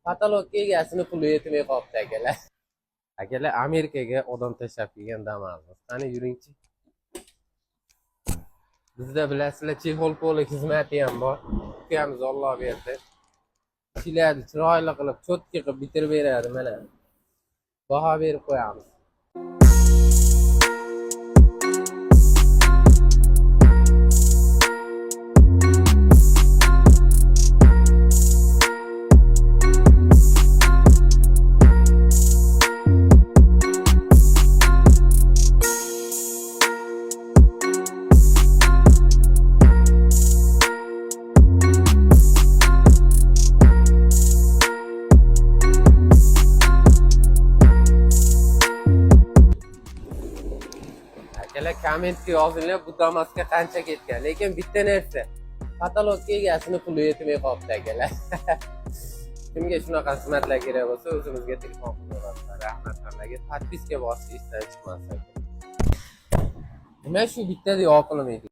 Katalogga egasini puli yetmay qolibdi akalar. Akalar Amerikaga odam tashlab kelgan damarmiz. Qani yuringchi. Bizda bilasizlar chexol poli xizmati ham bor. Ukamiz Alloh berdi. Ishlarni chiroyli qilib, cho'tki qilib bitirib beradi mana. Baho berib qo'yamiz. Akalar kommentga yozinglar, bu Damas'ga qancha ketgan. Lekin bitta narsa, katalogga egasini puli yetmay qolibdi akalar. Kimga shunaqa xizmatlar kerak bo'lsa, o'zimizga telefon qilaverasizlar. Rahmat hammaga. Podpiska bosish esdan chiqmasin. Nima shu bitta deb yoqilmaydi.